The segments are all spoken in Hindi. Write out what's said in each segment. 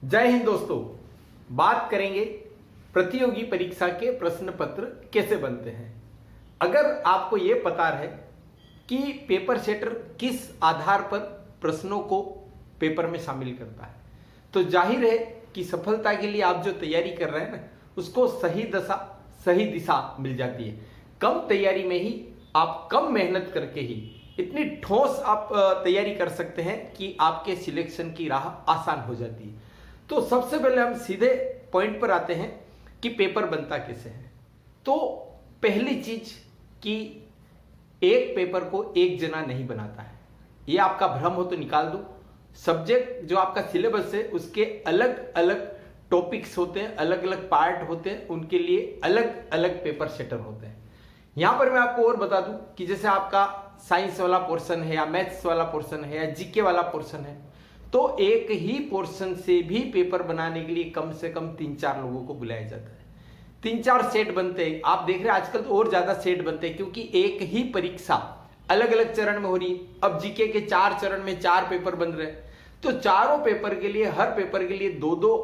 जय हिंद दोस्तों। बात करेंगे प्रतियोगी परीक्षा के प्रश्न पत्र कैसे बनते हैं। अगर आपको यह पता रहे कि पेपर सेटर किस आधार पर प्रश्नों को पेपर में शामिल करता है तो जाहिर है कि सफलता के लिए आप जो तैयारी कर रहे हैं ना उसको सही दिशा मिल जाती है। कम तैयारी में ही आप कम मेहनत करके ही इतनी ठोस आप तैयारी कर सकते हैं कि आपके सिलेक्शन की राह आसान हो जाती है। तो सबसे पहले हम सीधे पॉइंट पर आते हैं कि पेपर बनता कैसे है। तो पहली चीज कि एक पेपर को एक जना नहीं बनाता है। ये आपका भ्रम हो तो निकाल दो। सब्जेक्ट जो आपका सिलेबस है उसके अलग अलग टॉपिक्स होते हैं, अलग अलग पार्ट होते हैं, उनके लिए अलग अलग पेपर सेटर होते हैं। यहां पर मैं आपको और बता दूं कि जैसे आपका साइंस वाला पोर्शन है या मैथ्स वाला पोर्शन है या जीके वाला पोर्शन है तो एक ही पोर्शन से भी पेपर बनाने के लिए कम से कम 3-4 लोगों को बुलाया जाता है। 3-4 सेट बनते हैं। आप देख रहे हैं आजकल तो और ज्यादा सेट बनते हैं क्योंकि एक ही परीक्षा अलग अलग चरण में हो रही है। अब जीके के 4 चरण में 4 पेपर बन रहे हैं तो चारों पेपर के लिए हर पेपर के लिए 2-2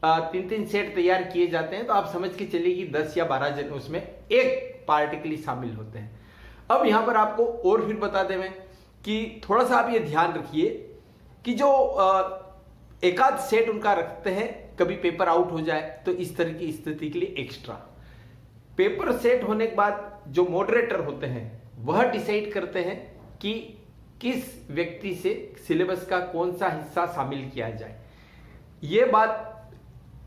3-3 सेट तैयार किए जाते हैं। तो आप समझ के चलिए कि 10 या 12 जन उसमें एक पार्ट के लिए शामिल होते हैं। अब यहां पर आपको और फिर बता दें मैं कि थोड़ा सा आप ये ध्यान रखिए कि जो एकाध सेट उनका रखते हैं कभी पेपर आउट हो जाए तो इस तरह की स्थिति के लिए एक्स्ट्रा पेपर सेट होने के बाद जो मॉडरेटर होते हैं वह डिसाइड करते हैं कि किस व्यक्ति से सिलेबस का कौन सा हिस्सा शामिल किया जाए। यह बात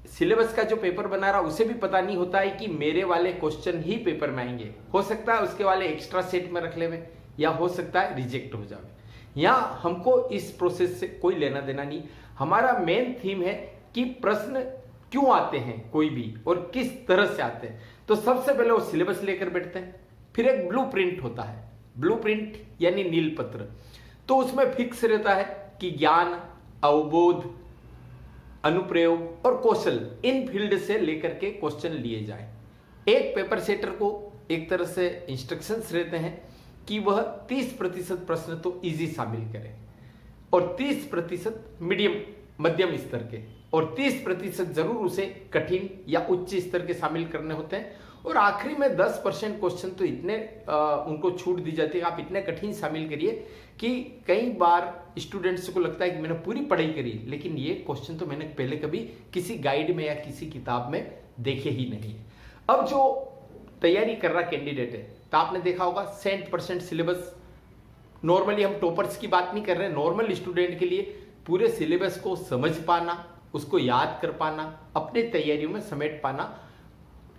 सिलेबस का जो पेपर बना रहा उसे भी पता नहीं होता है कि मेरे वाले क्वेश्चन ही पेपर में आएंगे। हो सकता है उसके वाले एक्स्ट्रा सेट में रख ले में या हो सकता है रिजेक्ट हो जाए। यहां हमको इस प्रोसेस से कोई लेना देना नहीं। हमारा मेन थीम है कि प्रश्न क्यों आते हैं कोई भी और किस तरह से आते हैं। तो सबसे पहले वो सिलेबस लेकर बैठते हैं। फिर एक ब्लूप्रिंट होता है। ब्लूप्रिंट यानी नील पत्र। तो उसमें फिक्स रहता है कि ज्ञान, अवबोध, अनुप्रयोग और कौशल इन फील्ड से लेकर के क्वेश्चन लिए जाए। एक पेपर सेटर को एक तरह से इंस्ट्रक्शंस रहते हैं कि वह 30% प्रश्न तो इजी शामिल करें और 30% मध्यम स्तर के और 30% जरूर उसे कठिन या उच्च स्तर के शामिल करने होते हैं। और आखिरी में 10% क्वेश्चन तो इतने उनको छूट दी जाती है, आप इतने कठिन शामिल करिए कि कई बार स्टूडेंट्स को लगता है कि मैंने पूरी पढ़ाई करी लेकिन ये क्वेश्चन तो मैंने पहले कभी किसी गाइड में या किसी किताब में देखे ही नहीं। अब जो तैयारी कर रहा कैंडिडेट है तो आपने देखा होगा 60% सिलेबस। नॉर्मली हम टॉपर्स की बात नहीं कर रहे हैं, नॉर्मल स्टूडेंट के लिए पूरे सिलेबस को समझ पाना, उसको याद कर पाना, अपने तैयारियों में समेट पाना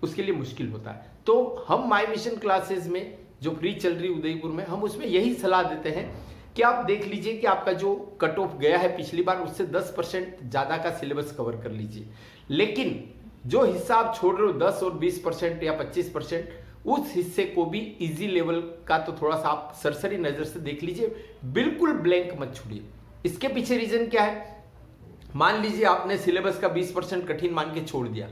उसके लिए मुश्किल होता है। तो हम माय मिशन क्लासेस में जो फ्री चल रही उदयपुर में हम उसमें यही सलाह देते हैं कि आप देख लीजिए कि आपका जो कट ऑफ गया है पिछली बार उससे 10% ज्यादा का सिलेबस कवर कर लीजिए। लेकिन जो हिस्सा आप छोड़ रहे हो 10 और 20% या 25% उस हिस्से को भी इजी लेवल का तो थोड़ा सा आप सरसरी नजर से देख लीजिए, बिल्कुल ब्लैंक मत छोड़िए। इसके पीछे रीजन क्या है? मान लीजिए आपने सिलेबस का 20% कठिन मान के छोड़ दिया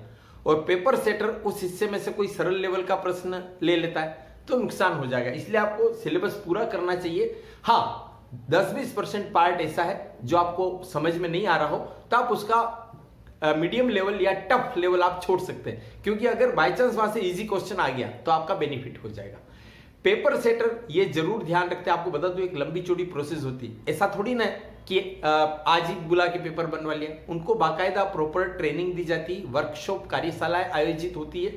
और पेपर सेटर उस हिस्से में से कोई सरल लेवल का प्रश्न ले लेता है तो नुकसान हो जाएगा। इसलिए आपको सिलेबस पूरा करना चाहिए। हाँ, 10-20% पार्ट ऐसा है जो आपको समझ में नहीं आ रहा हो तो आप उसका मीडियम लेवल या टफ लेवल आप छोड़ सकते हैं क्योंकि अगर बाय चांस वहां से इजी क्वेश्चन आ गया तो आपका बेनिफिट हो जाएगा। पेपर सेटर ये जरूर ध्यान रखते हैं। आपको बता दूं एक लंबी चौड़ी प्रोसेस होती है। ऐसा थोड़ी ना कि आज ही बुला के पेपर बनवा लिया। उनको बाकायदा प्रॉपर ट्रेनिंग दी जाती है, वर्कशॉप कार्यशालाएं आयोजित होती है।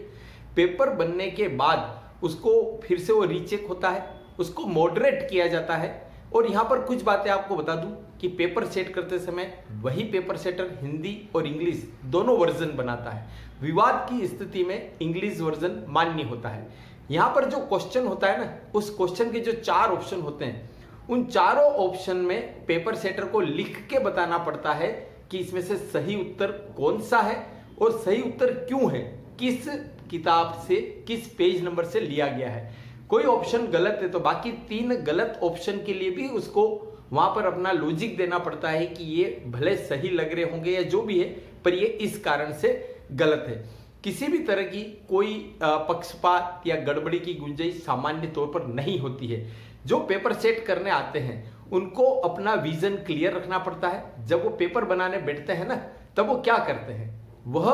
पेपर बनने के बाद उसको फिर से वो रीचेक होता है, उसको मॉडरेट किया जाता है। और यहां पर कुछ बातें आपको बता दूं कि पेपर सेट करते समय वही पेपर सेटर हिंदी और इंग्लिश दोनों वर्जन बनाता है। विवाद की स्थिति में इंग्लिश वर्जन मान्य होता है। यहां पर जो क्वेश्चन होता है ना उस क्वेश्चन के जो 4 ऑप्शन होते हैं उन चारों ऑप्शन में पेपर सेटर को लिख के बताना पड़ता है कि इसमें से सही उत्तर कौन सा है और सही उत्तर क्यों है, किस किताब से किस पेज नंबर से लिया गया है। कोई ऑप्शन गलत है तो बाकी 3 गलत ऑप्शन के लिए भी उसको वहां पर अपना लॉजिक देना पड़ता है कि ये भले सही लग रहे होंगे या जो भी है पर ये इस कारण से गलत है। किसी भी तरह की कोई पक्षपात या गड़बड़ी की गुंजाइश सामान्य तौर पर नहीं होती है। जो पेपर सेट करने आते हैं उनको अपना विजन क्लियर रखना पड़ता है। जब वो पेपर बनाने बैठते हैं ना, तब वो क्या करते हैं, वह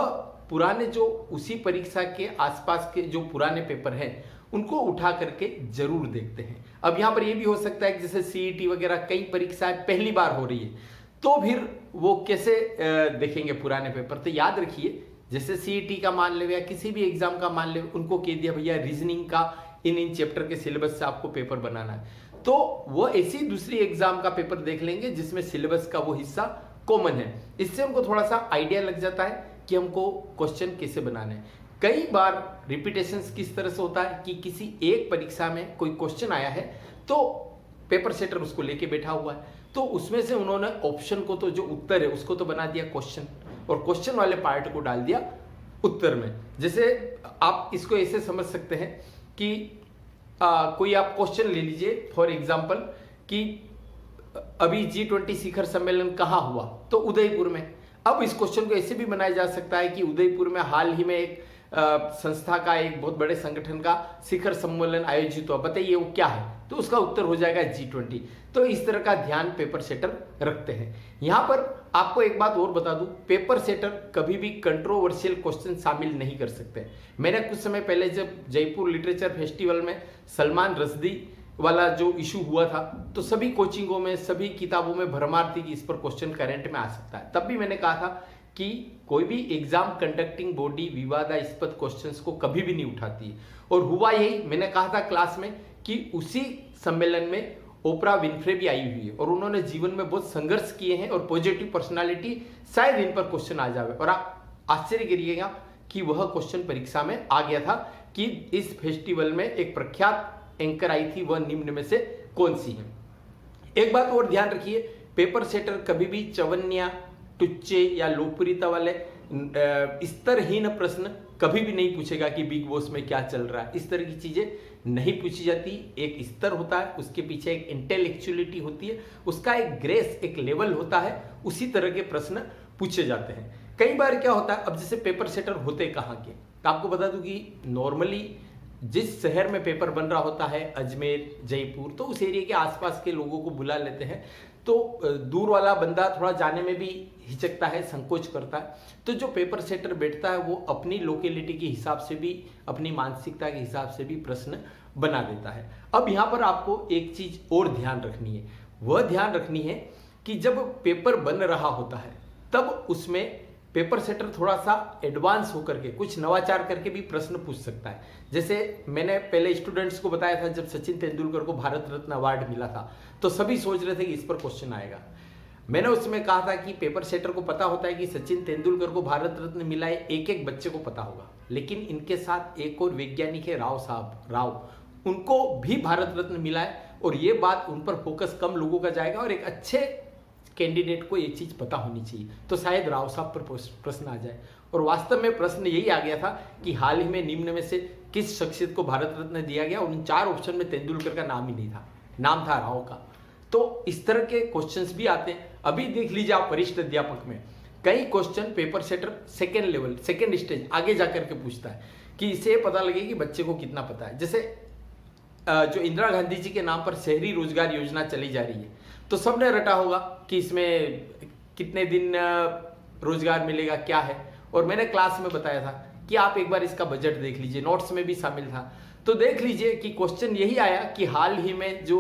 पुराने जो उसी परीक्षा के आसपास के जो पुराने पेपर हैं उनको उठा करके जरूर देखते हैं। अब यहाँ पर ये भी हो सकता है कि जैसे सीईटी वगैरह कई परीक्षाएं पहली बार हो रही है, तो फिर वो कैसे देखेंगे पुराने पेपर। तो याद रखिए, जैसे सीईटी का मान ले या किसी भी एग्जाम का मान ले, उनको कह दिया भैया रीजनिंग का इन चैप्टर के सिलेबस से आपको पेपर बनाना है, तो वो ऐसी दूसरी एग्जाम का पेपर देख लेंगे जिसमें सिलेबस का वो हिस्सा कॉमन है। इससे उनको थोड़ा सा आइडिया लग जाता है कि हमको क्वेश्चन कैसे बनाने हैं। कई बार रिपीटेशन किस तरह से होता है कि किसी एक परीक्षा में कोई क्वेश्चन आया है, तो पेपर सेटर उसको लेके बैठा हुआ है, तो उसमें से उन्होंने ऑप्शन को, तो जो उत्तर है उसको तो बना दिया क्वेश्चन, और क्वेश्चन वाले पार्ट को डाल दिया उत्तर में। जैसे आप इसको ऐसे समझ सकते हैं कि कोई आप क्वेश्चन ले लीजिए फॉर एग्जांपल कि अभी G20 शिखर सम्मेलन कहाँ हुआ, तो उदयपुर में। अब इस क्वेश्चन को ऐसे भी बनाया जा सकता है कि उदयपुर में हाल ही में एक संस्था का, एक बहुत बड़े संगठन का शिखर सम्मेलन आयोजित हुआ, बताइए वो क्या है, तो उसका उत्तर हो जाएगा G20। तो इस तरह का ध्यान पेपर सेटर रखते हैं। यहां पर आपको एक बात और बता दूं, पेपर सेटर कभी भी कंट्रोवर्शियल क्वेश्चन शामिल नहीं कर सकते। मैंने कुछ समय पहले जब जयपुर लिटरेचर फेस्टिवल में सलमान रश्दी वाला जो इशू हुआ था, तो सभी कोचिंगों में, सभी किताबों में भरमार थी कि इस पर क्वेश्चन करंट में आ सकता है। तब भी मैंने कहा था कि कोई भी एग्जाम कंडक्टिंग बॉडी विवादास्पद क्वेश्चंस को कभी भी नहीं उठाती है। और हुआ यही, मैंने कहा था क्लास में कि उसी सम्मेलन में ओपरा विनफ्रे भी आई हुई है और उन्होंने जीवन में बहुत संघर्ष किए हैं और पॉजिटिव पर्सनालिटी, शायद इन पर क्वेश्चन आ जाए। और आप आश्चर्य करिएगा कि वह क्वेश्चन परीक्षा में आ गया था कि इस फेस्टिवल में एक प्रख्यात एंकर आई थी, वह निम्न में से कौन सी है। एक बात और ध्यान रखिए, पेपर सेटर कभी भी चवन्या, टुच्चे या लोकप्रियता वाले स्तरहीन प्रश्न कभी भी नहीं पूछेगा कि बिग बॉस में क्या चल रहा है। इस तरह की चीजें नहीं पूछी जाती। एक स्तर होता है, उसके पीछे एक इंटेलेक्चुअलिटी होती है, उसका एक ग्रेस, एक लेवल होता है, उसी तरह के प्रश्न पूछे जाते हैं। कई बार क्या होता है, अब जैसे पेपर सेटर होते कहाँ के, तो आपको बता दूं कि नॉर्मली जिस शहर में पेपर बन रहा होता है, अजमेर, जयपुर, तो उस एरिया के आसपास के लोगों को बुला लेते हैं। तो दूर वाला बंदा थोड़ा जाने में भी हिचकता है, संकोच करता है। तो जो पेपर सेटर बैठता है वो अपनी लोकेलिटी के हिसाब से भी, अपनी मानसिकता के हिसाब से भी प्रश्न बना देता है। अब यहाँ पर आपको एक चीज और ध्यान रखनी है, वह ध्यान रखनी है कि जब पेपर बन रहा होता है तब उसमें पेपर सेटर थोड़ा सा एडवांस होकर के कुछ नवाचार करके भी प्रश्न पूछ सकता है। जैसे मैंने पहले स्टूडेंट्स को बताया था, जब सचिन तेंदुलकर को भारत रत्न अवार्ड मिला था तो सभी सोच रहे थे कि इस पर क्वेश्चन आएगा। मैंने उसमें कहा था कि पेपर सेटर को पता होता है कि सचिन तेंदुलकर को भारत रत्न मिला है, एक एक बच्चे को पता होगा, लेकिन इनके साथ एक और वैज्ञानिक है, राव साहब, राव, उनको भी भारत रत्न मिला है और ये बात उन पर फोकस कम लोगों का जाएगा और एक अच्छे कैंडिडेट को ये चीज पता होनी चाहिए, तो शायद राव साहब पर प्रश्न आ जाए। और वास्तव में प्रश्न यही आ गया था कि हाल ही में निम्न में से किस शख्सियत को भारत रत्न दिया गया, और उन 4 ऑप्शन में तेंदुलकर का नाम ही नहीं था, नाम था राव का। तो इस तरह के क्वेश्चंस भी आते हैं। अभी देख लीजिए आप वरिष्ठ अध्यापक में कई question paper setter second level, second stage आगे जाकर के पूछता है कि इसे पता लगे कि बच्चे को कितना पता है। जैसे जो इंदिरा गांधी जी के नाम पर शहरी रोजगार योजना चली जा रही है, तो सबने रटा होगा कि इसमें कितने दिन रोजगार मिलेगा, क्या है। और मैंने क्लास में बताया था कि आप एक बार इसका बजट देख लीजिए, नोट्स में भी शामिल था। तो देख लीजिए कि क्वेश्चन यही आया कि हाल ही में जो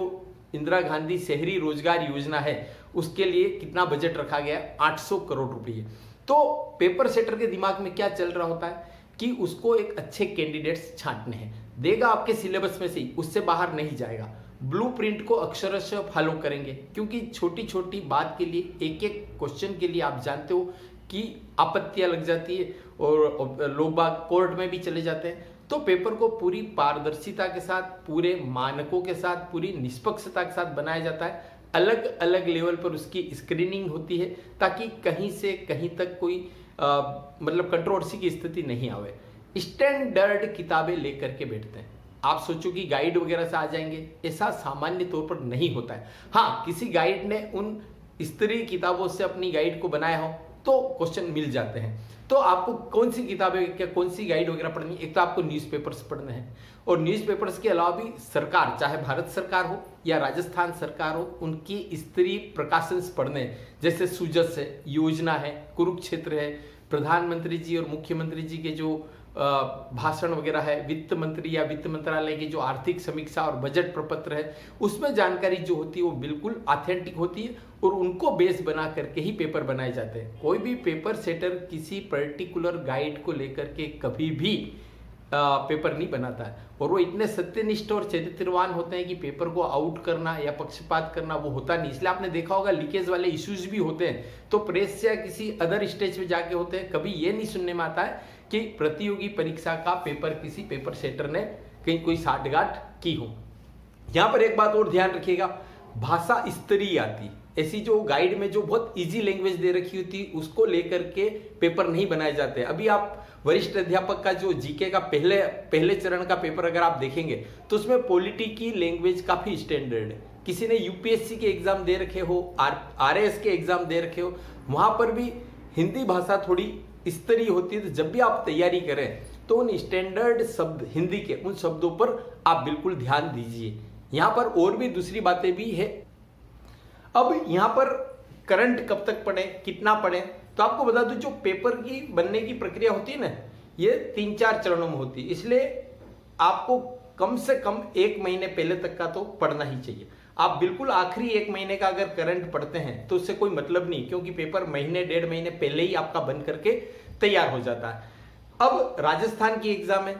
इंदिरा गांधी शहरी रोजगार योजना है उसके लिए कितना बजट रखा गया, 800 करोड़ रुपये। तो पेपर सेटर के दिमाग में क्या चल रहा होता है कि उसको एक अच्छे कैंडिडेट्स छांटने हैं, देगा आपके सिलेबस में से ही, उससे बाहर नहीं जाएगा। ब्लूप्रिंट को अक्षरशः फॉलो करेंगे, क्योंकि छोटी छोटी बात के लिए, एक एक क्वेश्चन के लिए आप जानते हो कि आपत्तियां लग जाती है और लोग बाग कोर्ट में भी चले जाते हैं। तो पेपर को पूरी पारदर्शिता के साथ, पूरे मानकों के साथ, पूरी निष्पक्षता के साथ बनाया जाता है। अलग अलग लेवल पर उसकी स्क्रीनिंग होती है ताकि कहीं से कहीं तक कोई मतलब कंट्रोवर्सी की स्थिति नहीं आवे। स्टैंडर्ड किताबें लेकर के बैठते हैं। आप सोचो कि गाइड वगैरह से आ जाएंगे, ऐसा सामान्य तौर पर नहीं होता है। हाँ, किसी गाइड ने उन स्तरीय किताबों से अपनी गाइड को बनाया हो तो क्वेश्चन मिल जाते हैं। तो आपको कौन सी किताबें क्या कौन सी गाइड वगैरह पढ़नी, एक तो आपको न्यूज़पेपर्स पढ़ने हैं, और न्यूज़पेपर्स के अलावा भी सरकार, चाहे भारत सरकार हो या राजस्थान सरकार हो, उनकी स्तरीय प्रकाशन पढ़ने हैं, जैसे सुजस है, योजना है, कुरुक्षेत्र है, प्रधानमंत्री जी और मुख्यमंत्री जी के जो भाषण वगैरह है, वित्त मंत्री या वित्त मंत्रालय की जो आर्थिक समीक्षा और बजट प्रपत्र है, उसमें जानकारी जो होती है वो बिल्कुल ऑथेंटिक होती है और उनको बेस बना करके ही पेपर बनाए जाते हैं। कोई भी पेपर सेटर किसी पर्टिकुलर गाइड को लेकर के कभी भी पेपर नहीं बनाता है, और वो इतने सत्यनिष्ठ और चरित्रवान होते हैं कि पेपर को आउट करना या पक्षपात करना वो होता नहीं। इसलिए आपने देखा होगा लीकेज वाले इश्यूज भी होते हैं तो प्रेस या किसी अदर स्टेज पे जाके होते हैं, कभी ये नहीं सुनने में आता है कि प्रतियोगी परीक्षा का पेपर किसी पेपर सेटर ने कहीं कोई साठगांठ की हो। यहां पर एक बात और ध्यान रखिएगा, भाषा स्तरीय आती, ऐसी जो गाइड में जो बहुत इजी लैंग्वेज दे रखी होती उसको लेकर के पेपर नहीं बनाए जाते। अभी आप वरिष्ठ अध्यापक का जो जीके का पहले चरण का पेपर अगर आप देखेंगे तो उसमें पॉलिटी की लैंग्वेज काफी स्टैंडर्ड है। किसी ने यूपीएससी के एग्जाम दे रखे हो, आरएएस के एग्जाम दे रखे हो, वहां पर भी हिंदी भाषा थोड़ी स्तरीय होती है। तो जब भी आप तैयारी करें तो उन स्टैंडर्ड शब्द हिंदी के उन शब्दों पर आप बिल्कुल ध्यान दीजिए। यहां पर और भी दूसरी बातें भी है। अब यहां पर करंट कब तक पढ़े, कितना पढ़े, तो आपको बता दूं जो पेपर की बनने की प्रक्रिया होती है ना, ये 3-4 चरणों में होती है, इसलिए आपको कम से कम 1 महीने पहले तक का तो पढ़ना ही चाहिए। आप बिल्कुल आखिरी 1 महीने का अगर करंट पढ़ते हैं तो उससे कोई मतलब नहीं, क्योंकि पेपर महीने 1.5 महीने पहले ही आपका बन करके तैयार हो जाता है। अब राजस्थान की एग्जाम है,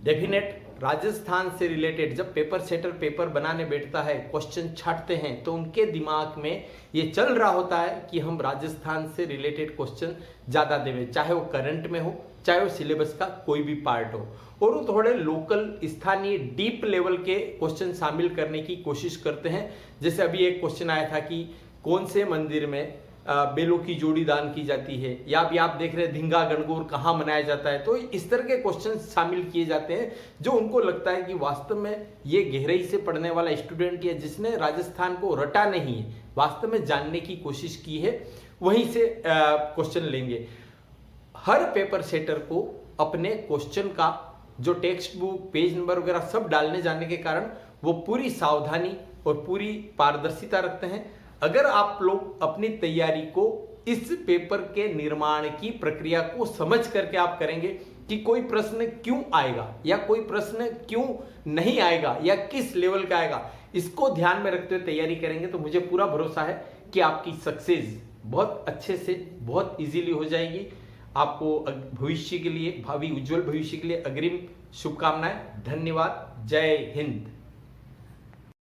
डेफिनेट राजस्थान से रिलेटेड जब पेपर सेटर पेपर बनाने बैठता है, क्वेश्चन छांटते हैं, तो उनके दिमाग में ये चल रहा होता है कि हम राजस्थान से रिलेटेड क्वेश्चन ज्यादा देवें, चाहे वो करंट में हो, चाहे वो सिलेबस का कोई भी पार्ट हो, और वो थोड़े लोकल स्थानीय डीप लेवल के क्वेश्चन शामिल करने की कोशिश करते हैं। जैसे अभी एक क्वेश्चन आया था कि कौन से मंदिर में बेलों की जोड़ी दान की जाती है, या अभी आप देख रहे हैं धिंगा गणगौर कहाँ मनाया जाता है। तो इस तरह के क्वेश्चन शामिल किए जाते हैं जो उनको लगता है कि वास्तव में ये गहराई से पढ़ने वाला स्टूडेंट या जिसने राजस्थान को रटा नहीं है, वास्तव में जानने की कोशिश की है, वहीं से क्वेश्चन लेंगे। हर पेपर सेटर को अपने क्वेश्चन का जो टेक्स्ट बुक, पेज नंबर वगैरह सब डालने जाने के कारण वो पूरी सावधानी और पूरी पारदर्शिता रखते हैं। अगर आप लोग अपनी तैयारी को इस पेपर के निर्माण की प्रक्रिया को समझ करके आप करेंगे कि कोई प्रश्न क्यों आएगा या कोई प्रश्न क्यों नहीं आएगा या किस लेवल का आएगा, इसको ध्यान में रखते हुए तैयारी करेंगे, तो मुझे पूरा भरोसा है कि आपकी सक्सेस बहुत अच्छे से बहुत इजीली हो जाएगी। आपको भविष्य के लिए, भावी उज्जवल भविष्य के लिए अग्रिम शुभकामनाएं। धन्यवाद। जय हिंद।